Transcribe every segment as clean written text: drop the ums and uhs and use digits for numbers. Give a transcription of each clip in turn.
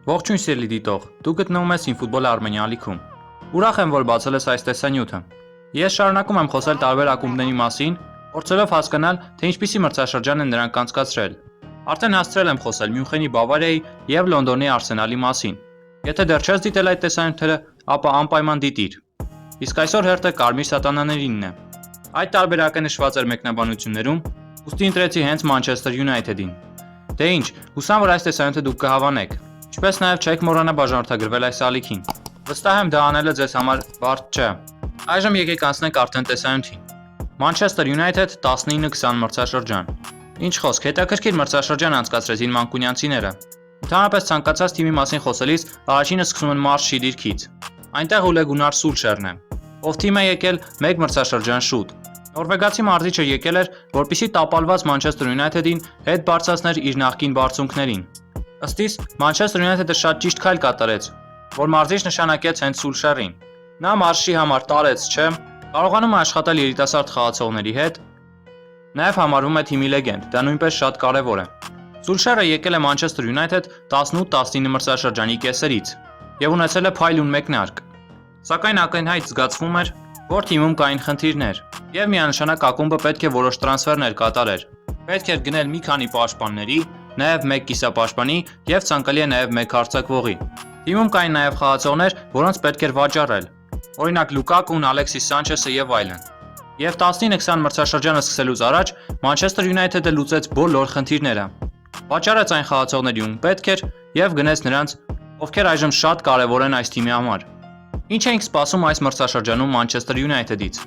Ողջույն սիրելի դիտող, դու գտնվում ես Ինֆուտբոլ Armenia ալիքում։ Ուրախ եմ, որ բացել ես այս տեսանյութը։ Ես շարունակում եմ խոսել տարբեր ակումբների մասին, փորձելով հասկանալ, թե ինչպիսի մրցաշրջան են նրանք անցկացրել։ Արդեն հասցրել եմ խոսել Մյունխենի Բավարիայի եւ Լոնդոնի Արսենալի մասին։ Եթե դեռ չես դիտել այդ տեսանյութերը, ապա անպայման դիտիր։ Իսկ այսօր հերթը Կարմիր Սատանաներինն է։ Այդ տարբերակը նշված էր մեկնաբանություններում, ուստի ընտրեցի հենց Մանչեսթեր Յունայթեդին։ Դե ինչ, հուսամ, որ այս տեսանյութը դուք կհավանեք։ Ինչպես նաև չեք մոռանա բաժանորդագրվել այս ալիքին։ Վստահ եմ դա անելը ձեզ համար բարդ չէ։ Այժմ եկեք անցնենք արդեն տեսանյութին։ Մանչեսթեր Յունայթեդ 19-20 մրցաշրջան։ Ինչ խոսք, հետաքրքիր մրցաշրջան անցկացրեցին մանկունյանցիները։ Ընդհանրապես ցանկացած թիմի մասին խոսելիս առաջինը սկսում են Մարշի դիրքից։ Այնտեղ Ուլե Գունար Սուլշերն է, ով թիմ է եկել մեկ մրցաշրջան շուտ։ Նորվեգացի մարզիչը եկել էր, որպեսզի տապալված Մանչեսթեր Յունայթեդին հետ բարձրացներ իր նախկին բարձունքներին։ Ըստ իս, Մանչեսթեր Յունայթեդը շատ ճիշտ քայլ կատարեց, որ մարզիչ նշանակեց հենց Սուլշերին։ Նա Մարշի համար տարեց, չէ, կարողանում է աշխատել երիտասարդ խաղացողների հետ, նաև համարվում է թիմի լեգենդ, դա նույնպես շատ կարևոր է։ Սուլշերը եկել է Մանչեսթեր Յունայթեդ 18-19 մրցաշրջանի կեսերից եւ ունեցել է փայլուն մեկնարկ։ Սակայն ակնհայտ զգացվում էր, որ թիմում կային խնդիրներ, եւ միանշանակ ակումբը պետք է որոշ տրանսֆերներ կատարեր։ Պետք էր գնել մի քանի պաշտպանների, նաև մեկ կիսապաշտպանի եւ ցանկալի է նաև մեկ հարձակվողի։ Թիմում կային նաև խաղացողներ, որոնց պետք էր վաճառել։ Օրինակ Լուկակուն, Ալեքսիս Սանչեսը եւ այլն։ Եվ 19-20 մրցաշրջանը սկսելուց առաջ Մանչեսթեր Յունայթեդը լուծեց բոլոր խնդիրները։ Վաճառեց այն խաղացողների, ում պետք էր, եւ գնեց նրանց, ովքեր այժմ շատ կարեւոր են այս թիմի համար։ Ինչ էինք սպասում այս մրցաշրջանում Մանչեսթեր Յունայթեդից։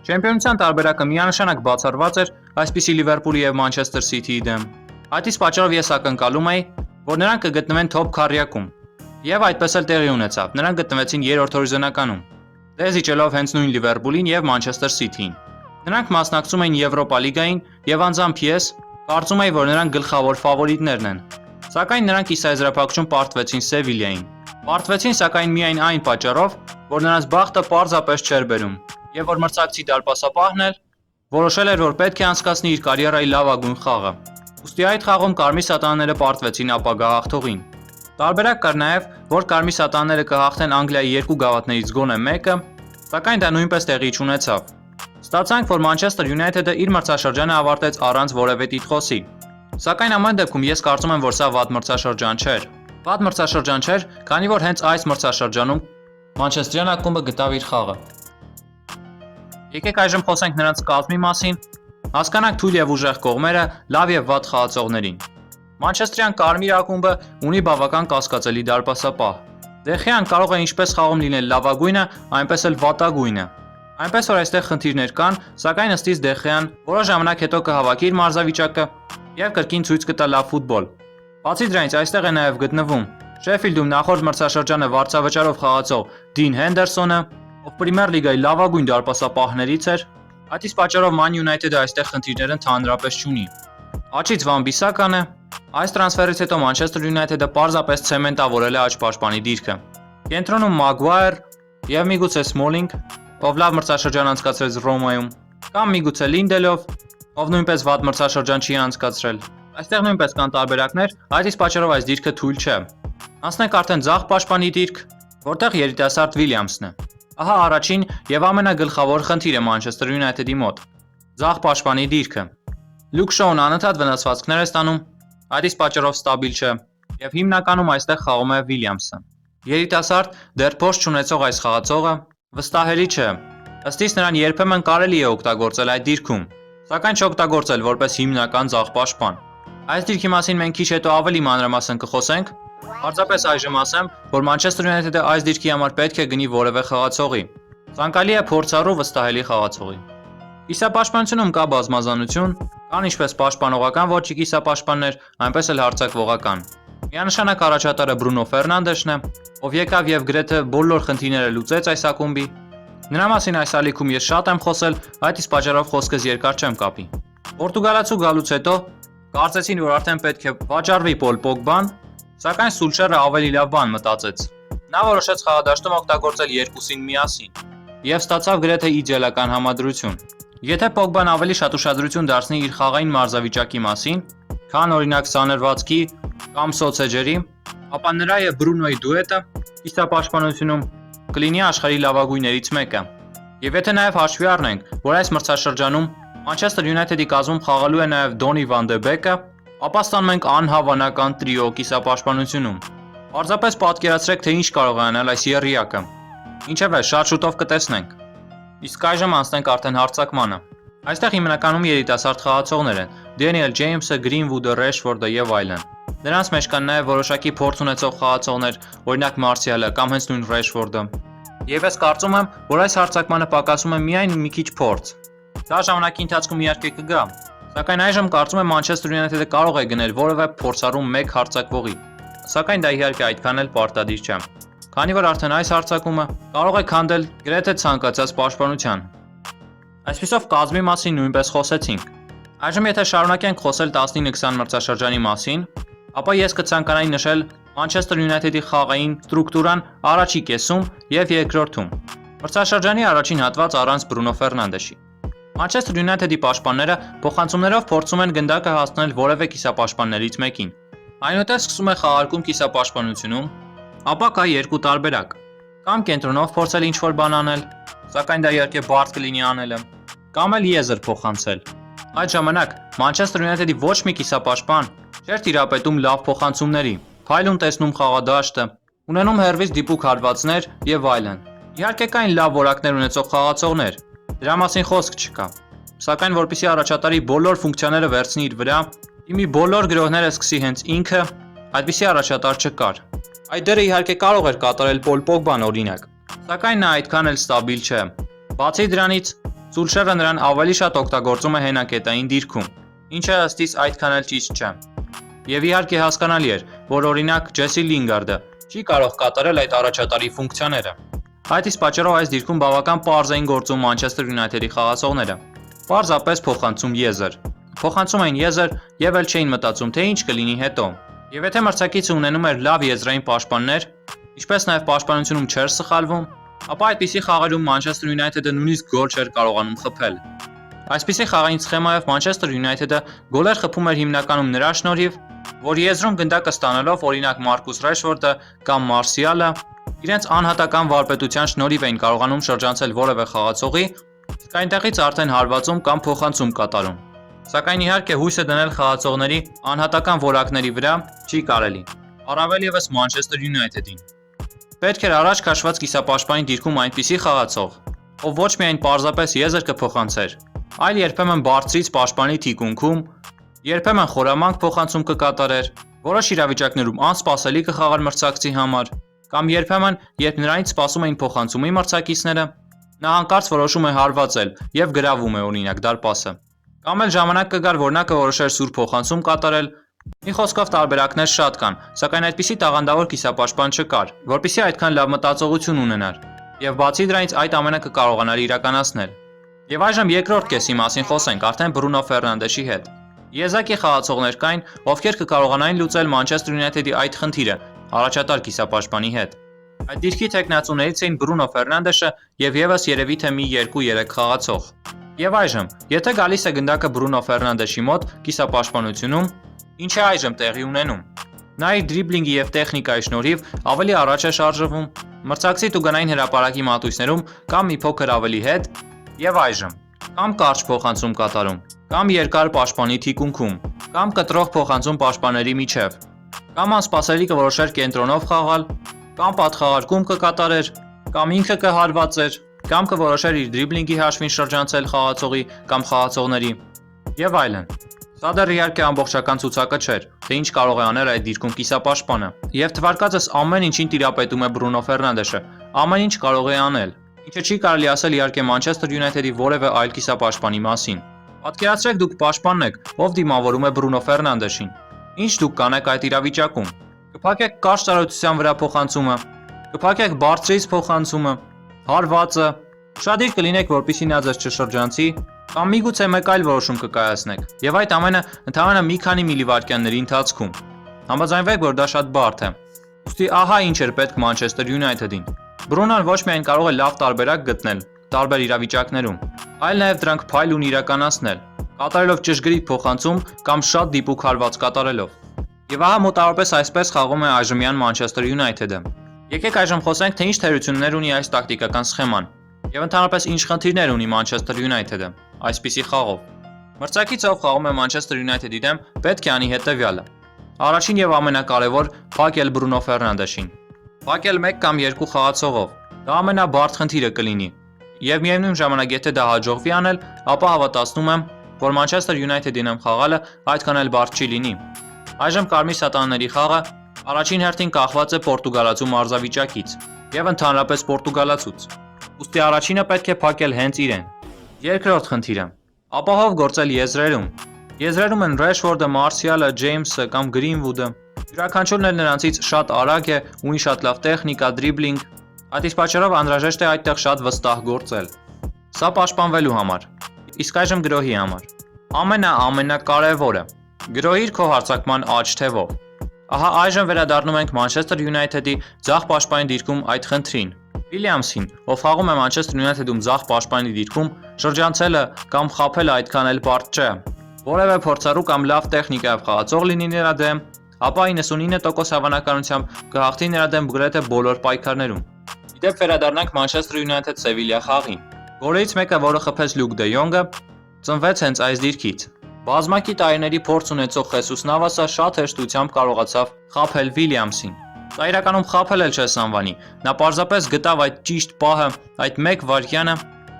Չեմպիոնության տարբերակը միանշանակ բացառված էր այսպիսի Լիվերպուլի եւ Մանչեսթեր Սիթիի դեմ։ Այդ իսկ պատճառով ես ակնկալում էի, որ նրանք կգտնվեն թոփ քառյակում։ Եվ այդպես էլ տեղի ունեցավ։ Նրանք գտնվեցին երրորդ հորիզոնականում, դեզիճելով հենց նույն Լիվերպուլին եւ Մանչեսթեր Սիթիին։ Նրանք մասնակցում էին Եվրոպա լիգային եւ անձամբ ես կարծում էի, որ նրանք գլխավոր ֆավորիտներն են։ Սակայն նրանք կիսաեզրափակչում պարտվեցին Սևիլիային։ Պարտվեցին սակայն միայն այն պատճառով, որ նրանց բախտը պարզապես չէր բերում, եւ որ մրցակցի դարպասապահն էլ որոշել էր, որ պետք է անցկացնի իր կարիերայի լավագույն խաղը։ Ուստի այդ խաղում Կարմիր Սատանաները պարտվեցին ապագա հաղթողին։ Տարբերակ կար նաև, որ Կարմիր Սատանաները կհաղթեն Անգլիայի երկու գավաթներից գոնե մեկը, սակայն դա նույնպես տեղի չունեցավ։ Ստացանք, որ Մանչեսթեր Յունայթեդը իր մրցաշրջանը ավարտեց առանց որևէ տիտղոսի։ Սակայն ամեն դեպքում ես կարծում եմ, որ սա վատ մրցաշրջան չէր։ Վատ մրցաշրջան չէր, քանի որ հենց այս մրցաշրջանում Մանչեսթերյան ակումբը գտավ իր խաղը։ Եկեք այժմ խոսենք նրանց կազմի մասին, հասկանանք թույլ եւ ուժեղ կողմերը, լավ եւ վատ խաղացողներին։ Մանչեսթերյան Կարմիր ակումբը ունի բավական կասկածելի դարպասապահ։ Դեխեան կարող է ինչպես խաղում լինել լավագույնը, այնպես էլ վատագույնը։ Այնպես որ այստեղ խնդիրներ կան, սակայն ըստ իս Դեխեան որոշ ժամանակ հետո կհավաքի իր մարզավիճակը եւ կրկին ցույց կտա լավ ֆուտբոլ։ Բացի դրանից այստեղ է նաեւ գտնվում Շեֆիլդում նախորդ մրցաշրջանը վարձավճարով խաղացող Դին Հենդերսոնը, ով Պրեմիեր լիգայի լավագույն դարպասապահներից էր։ Այդ իսկ պատճառով Man United-ը այստեղ խնդիրներ ընդհանրապես չունի։ Աչից Վան Բիսական է։ Այս տրանսֆերից հետո Մանչեսթեր Յունայթեդը պարզապես ցեմենտավորել է աջ պաշտպանի դիրքը։ Կենտրոնում Մագուայր եւ միգուցե Սմոլինգ, ով լավ մրցաշրջան անցկացրեց Ռոմայում, կամ միգուցե Լինդելով, ով նույնպես վատ մրցաշրջան չի անցկացրել։ Այստեղ նույնպես կան տարբերակներ, այդ իսկ պատճառով այս դիրքը թույլ չէ։ Անցնենք արդեն ձախ պաշտպանի դիրք, որտեղ երիտասարդ Վիլյամսն է։ Ահա առաջին եւ ամենագլխավոր խնդիրը Մանչեսթեր Յունայթեդի մոտ։ Ձախ պաշտպանի դիրքը։ Լուկ Շոուն անընդհատ վնասվածքներ է ստանում, այդ իսկ պատճառով ստաբիլ չէ, եւ հիմնականում այստեղ խաղում է Վիլյամսը։ Երիտասարդ դեռ փորձ չունեցող այս խաղացողը վստահելի չէ։ Ըստ իս նրան երբեմն կարելի է օգտագործել այդ դիրքում, սակայն չօգտագործել որպես հիմնական ձախ պաշտպան։ Այս դիրքի մասին մենք քիչ հետո ավելի մանրամասն կխոսենք։ Պարզապես այժմ ասեմ, որ Մանչեսթեր Յունայթեդը այս դիրքի համար պետք է գնի որևէ խաղացողի։ Ցանկալի է փորձառու վստահելի խաղացողի։ Կիսապաշտպանությունում կա բազմազանություն, կան ինչպես պաշտպանողական ոճի կիսապաշտպաններ, այնպես էլ հարձակվողական։ Միանշանակ առաջատարը Բրունո Ֆերնանդեշն է, ով եկավ եւ գրեթե բոլոր խնդիրները լուծեց այս ակումբի։ Նրա մասին այս ալիքում ես շատ եմ խոսել, այդ իսկ պատճառով խոսքս երկար չեմ կապի։ Պորտուգալացու գալուց հետո կարծեցին, որ արդեն պետք է վաճառվի Պոլ Պոգբան, սակայն Սուլշերը ավելի լավ բան մտածեց։ Նա որոշեց խաղադաշտում օգտագործել երկուսին միասին եւ ստացավ գրեթե իդեալական համադրություն։ Եթե Պոգբան ավելի շատ ուշադրություն դարձնի իր խաղային մարզավիճակի մասին, քան օրինակ սանրվածքի կամ սոցեջերի, ապա նրա եւ Բրունոյի դուետը կիսապաշտպանությունում կլինի աշխարհի լավագույններից մեկը։ Եվ եթե նաեւ հաշվի առնենք, որ այս մրցաշրջանում Manchester United-ի կազմում խաղալու է նաեւ Donny van de Beek-ը, ապա ստանում ենք անհավանական տրիո կիսապաշտպանությունում։ Պարզապես պատկերացրեք, թե ինչ կարող է անել այս եռյակը։ Ինչևէ, շատ շուտով կտեսնենք։ Իսկ այժմ անցնենք արդեն հարձակմանը։ Այստեղ հիմնականում երիտասարդ խաղացողներ են՝ Daniel James-ը, Greenwood-ը, Rashford-ը եւ այլն։ Նրանց մեջ կան նաեւ որոշակի փորձ ունեցող խաղացողներ, օրինակ Martial-ը կամ հենց նույն Rashford-ը։ Եվ ես կարծում եմ, որ այս հարձակմանը պակասում է միայն մի քիչ փորձ։ Դա ժամանակի ընթացքում իհարկե կգա, սակայն այժմ կարծում եմ Manchester United-ը կարող է գնել որևէ փորձառու մեկ հարձակվողի։ Սակայն դա իհարկե այդքան էլ պարտադիր չէ, քանի որ արդեն այս հարձակումը կարող է քանդել գրեթե ցանկացած պաշտպանության։ Այսպիսով կազմի մասին նույնպես խոսեցինք։ Այժմ եթե շարունակենք խոսել 19-20 մրցաշրջանի մասին, ապա ես կցանկանայի նշել Manchester United-ի խաղային ստրուկտուրան առաջի կեսում եւ երկրորդում։ Մրցաշրջանի առաջին հատված առանց Բրունո Ֆերնանդեշի։ Manchester United-ի պաշտպանները փոխանցումներով փորձում են գնդակը հասցնել որևէ կիսապաշտպաններից մեկին։ Այնուհետև սկսում է խաղարկում կիսապաշտպանությունում, ապա կա երկու տարբերակ։ Կամ կենտրոնով փորձել ինչ-որ բան անել, սակայն դա իհարկե բարդ կլինի անելը, կամ էլ եզր փոխանցել։ Այդ ժամանակ Manchester United-ի ոչ մի կիսապաշտպան չէր տիրապետում լավ փոխանցումների, փայլուն տեսնում խաղադաշտը, ունենում հեռվից դիպուկ հարվածներ եւ այլն։ Իհարկե կային լավ որակներ ունեցող խաղացողներ, դրա մասին խոսք չկա։ Սակայն որպեսզի առաջատարի բոլոր ֆունկցիաները վերցնի իր վրա, իմի բոլոր գրողները սկսի հենց ինքը, այդպիսի առաջատար չկար։ Այդ դերը իհարկե կարող էր կատարել Պոլ Պոգբան օրինակ, սակայն նա այդքան էլ ստաբիլ չէ։ Բացի դրանից, Սուլշերը նրան ավելի շատ օգտագործում է հենակետային դիրքում, ինչը ըստիս այդքան էլ ճիշտ չէ։ Եվ իհարկե հասկանալի էր, որ օրինակ Ջեսի Լինգարդը չի կարող կատարել այդ առաջատարի ֆունկցիաները։ Այդ իսկ պատճառով այս դիրքում բավական պարզ էին գործում Manchester United-ի խաղացողները։ Պարզապես փոխանցում եզր։ Փոխանցում էին եզր եւ էլ չէին մտածում, թե ինչ կլինի հետո։ Եվ եթե մրցակիցը ունենում էր լավ եզրային պաշտպաններ, ինչպես նաեւ պաշտպանությունում չէր սխալվում, ապա այդպիսի խաղերում Manchester United-ը նույնիսկ գոլ չէր կարողանում խփել։ Այսպիսի խաղային սխեմայով Manchester United-ը գոլեր խփում էր հիմնականում նրա շնորհիվ, որ եզրում գնդակը ստանալով օրինակ Marcus Rashford-ը կամ Martial-ը իրենց անհատական վարպետության շնորհիվ էին կարողանում շրջանցել որևէ խաղացողի, իսկ այնտեղից արդեն հարվածում կամ փոխանցում կատարում։ Սակայն իհարկե հույսը դնել խաղացողների անհատական որակների վրա չի կարելի։ Առավել եւս Manchester United-ին։ Պետք էր առաջ քաշված կիսապաշտպանի դիրքում այնպիսի խաղացող, ով ոչ միայն պարզապես եզր կփոխանցեր, այլ երբեմն բարձրից պաշտպանի թիկունքում, երբեմն խորամանկ փոխանցում կկատարեր, որոշ իրավիճակներում անսպասելի կխաղար մրցակցի համար, կամ երբեմն, երբ նրանից սպասում էին փոխանցումի մրցակիցները, նա հանկարծ որոշում է հարվածել եւ գրավում է օրինակ դարպասը։ Կամ էլ ժամանակ կգար, որ նա կորոշեր սուր փոխանցում կատարել։ Մի խոսքով տարբերակներ շատ կան, սակայն այդպիսի տաղանդավոր կիսապաշտպան չկար, որպեսզի այդքան լավ մտածողություն ունենար, եւ բացի դրանից այդ ամենը կկարողանար իրականացնել։ Եվ այժմ երկրորդ կեսի մասին խոսենք արդեն Բրունո Ֆերնանդեշի հետ։ Եզակի խաղացողներ կային, ովքեր կկարողանային լուծել Manchester United-ի այդ խնդիրը առաջատար կիսապաշտպանի հետ։ Այդ դիրքի տեխնացուներից էին Բրունո Ֆերնանդեշը եւ եւս երևի թե մի 2-3 խաղացող։ Եվ այժմ, եթե գալիս է գնդակը Բրունո Ֆերնանդեշի մոտ կիսապաշտպանությունում, ինչ է այժմ տեղի ունենում։ Նա իր դրիբլինգի եւ տեխնիկայի շնորհիվ ավելի առաջ է շարժվում, մրցակցի տուգանային հրապարակի մատույցներում կամ մի փոքր ավելի հետ, եւ այժմ կամ կարճ փոխանցում կատարում, կամ երկար պաշտպանի թիկունքում, կամ կտրող փոխանցում պաշտպանների միջև, կամ անսպասելի կորոշեր կենտրոնով խաղալ, կամ պատխաղարկում կկատարեր, կամ ինքը կհարվածեր, կամ կորոշեր իր դրիբլինգի հաշվին շրջանցել խաղացողի կամ խաղացողների եւ այլն։ Սա դեռ իհարկե ամբողջական ցուցակը չէր, թե ինչ կարող է անել այդ դիրքում կիսապաշտպանը, եւ թվարկածս ամեն ինչին տիրապետում է Բրունո Ֆերնանդեշը, ամեն ինչ կարող է անել, ինչը չի կարելի ասել իհարկե Manchester United-ի որևէ այլ կիսապաշտպանի մասին։ Պատկերացրեք դուք պաշտպանն եք, ով դիմավորում է Բրունո Ֆերնանդեշին։ Ինչ դուք կանեք այդ իրավիճակում։ Կփակեք կարճ տարածության վրա փոխանցումը, կփակեք բարձրից փոխանցումը, հարվածը, ուշադիր կլինեք, որպեսզի նա ձեզ չշրջանցի, կամ միգուցե մեկ այլ որոշում կկայացնեք, եւ այդ ամենը ընդհանրապես մի քանի միլիվայրկյանների ընթացքում։ Համաձայնվեք, որ դա շատ բարդ է։ Ուստի ահա ինչ էր պետք Manchester United-ին։ Բրունոն ոչ միայն կարող է լավ տարբերակ գտնել տարբեր իրավիճակներում, այլ նաև դրանք փայլուն իրականացնել, կատարելով ճշգրիտ փոխանցում կամ շատ դիպուկ հարված կատարելով։ Եվ ահա մոտավորապես այսպես խաղում է այժմյան Manchester United-ը։ Եկեք այժմ խոսենք, թե ինչ թերություններ ունի այս տակտիկական սխեման, եւ ընդհանրապես ինչ խնդիրներ ունի Manchester United-ը այսպիսի խաղով։ Մրցակիցը, ով խաղում է Manchester United-ի դեմ, պետք է անի հետևյալը. Առաջին եւ ամենակարևոր՝ փակել Բրունո Ֆերնանդեշին։ Փակել 1 կամ 2 խաղացողով։ Դա ամենաբարդ խնդիրը կլինի։ Եվ միևնույն ժամանակ, եթե դա հաջողվի անել, ապա հավատացնում եմ, որ Manchester United-ի դեմ խաղալը այդքան էլ բարդ չի լինի։ Այժմ Կարմիր Սատանաների խաղը առաջին հերթին կախված է պորտուգալացու մարզավիճակից եւ ընդհանրապես պորտուգալացուց։ Ուստի առաջինը պետք է փակել հենց իրեն։ Երկրորդ խնդիրը՝ ապահով գործել եզրերում։ Եզրերում են Ռեշվորդը, Մարսիալը, Ջեյմսը կամ Գրինվուդը։ Յուրաքանչյուրն էլ նրանցից շատ արագ է, ունի շատ լավ տեխնիկա, դրիբլինգ։ Այդ իսկ պատճառով անհրաժեշտ է այդտեղ շատ վստահ գործել։ Սա պաշտպանվելու համար։ Իսկ այժմ գրոհի համար։ Ամենակարևորը՝ գրոհիր քո հարձակման աջ թևով։ Ահա այժմ վերադառնում ենք Manchester United-ի ձախ պաշտպանի դիրքում այդ խնդրին։ Վիլիամսին, ով խաղում է Manchester United-ում ձախ պաշտպանի դիրքում, շրջանցելը կամ խաբելը այդքան էլ բարդ չէ։ Որևէ փորձառու կամ լավ տեխնիկայով խաղացող լինի նրա դեմ, ապա 99% հավանականությամբ կհաղթի նրա դեմ գրեթե բոլոր պայքարներում։ Իդեպ վերադառնանք Manchester United Sevilla խաղին։ Գոլերից մեկը, որը խփեց Լյուկ դե Յոնգը, ծնվեց հենց այս դիրքից։ Բազմակի տարիների փորձ ունեցող Խեսուս Նավասը շատ հեշտությամբ կարողացավ խաբել Վիլիամսին։ Դա իրականում խաբել էլ չէ անվանի։ Նա պարզապես գտավ այդ ճիշտ պահը, այդ մեկ վայրկյանը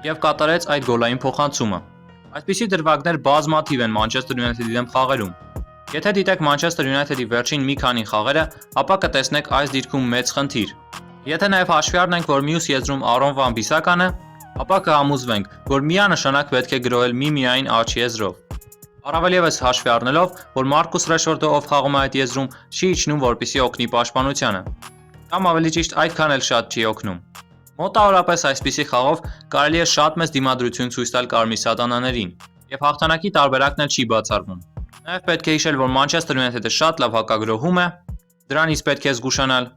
եւ կատարեց այդ գոլային փոխանցումը։ Այսպիսի դրվագներ բազմաթիվ են Manchester United-ի դեմ խաղերում։ Եթե դիտեք Manchester United-ի վերջին մի քանի խաղերը, ապա կտեսնեք այս դիրքում մեծ խնդիր։ Եթե նաև հաշվի առնենք, որ մյուս եզրում Արոն Վան Բիսական է, ապա կհամոզվենք, որ միանշանակ պետք է գրոհել միմիայն աջ եզրով։ Առավել ևս հաշվի առնելով, որ Մարկուս Ռեշորդը, ով խաղում է այդ եզրում, չի իջնում, որպեսզի օգնի պաշտպանությանը։ Կամ ավելի ճիշտ, այդքան էլ շատ չի օգնում։ Մոտավորապես այսպիսի խաղով կարելի է շատ մեծ դիմադրություն ցույց տալ Կարմիր Սատանաներին, եւ հաղթանակի տարբերակն էլ չի բացառվում։ Նաև պետք է հիշել, որ Manchester United-ը շատ լավ հակագրոհում է, դրանից պետք է զգուշանալ,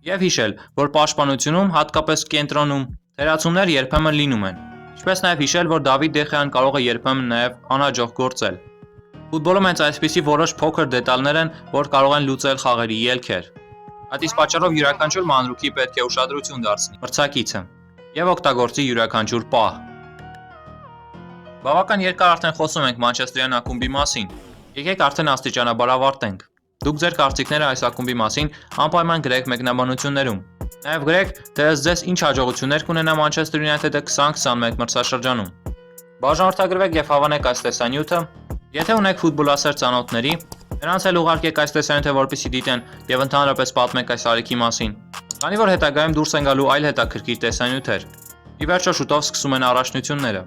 եւ հիշել, որ պաշտպանությունում, հատկապես կենտրոնում, թերացումներ երբեմն լինում են։ Ինչպես նաև հիշել, որ Դավիթ Դեխեան կարող է երբեմն նաև անհաջող գործել։ Ֆուտբոլում հենց այսպիսի որոշ փոքր դետալներ են, որ կարող են լուծել խաղերի ելքեր։ Այդ իսկ պատճառով յուրաքանչյուր մանրուքի պետք է ուշադրություն դարձնի մրցակիցը եւ օգտագործի յուրաքանչյուր պահ։ Բավական երկար արդեն խոսում ենք Մանչեստրյան ակումբի մասին։ Եկեք արդեն աստիճանաբար ավարտենք։ Դուք ձեր կարծիքները այս ակումբի մասին անպայման գրեք մեկնաբանություններում։ Նաև գրեք, թե ըստ ձեզ ինչ հաջողություններ կունենա Manchester United-ը 2021 մրցաշրջանում։ Բաժանորդագրվեք եւ հավանեք այս տեսանյութը։ Եթե ունեք ֆուտբոլասեր ծանոթների, նրանց էլ ուղարկեք այս տեսանյութը, որպեսզի դիտեն եւ ընդհանրապես պատմեք այս արիքի մասին։ Քանի որ հետագայում դուրս են գալու այլ հետաքրքիր տեսանյութեր։ Ի վերջո շուտով սկսում են առաջնությունները։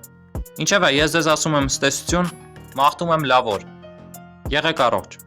Ինչևէ, ես ձեզ ասում եմ ցտեսություն, մաղթում եմ լավ օր։ Եղեք առողջ։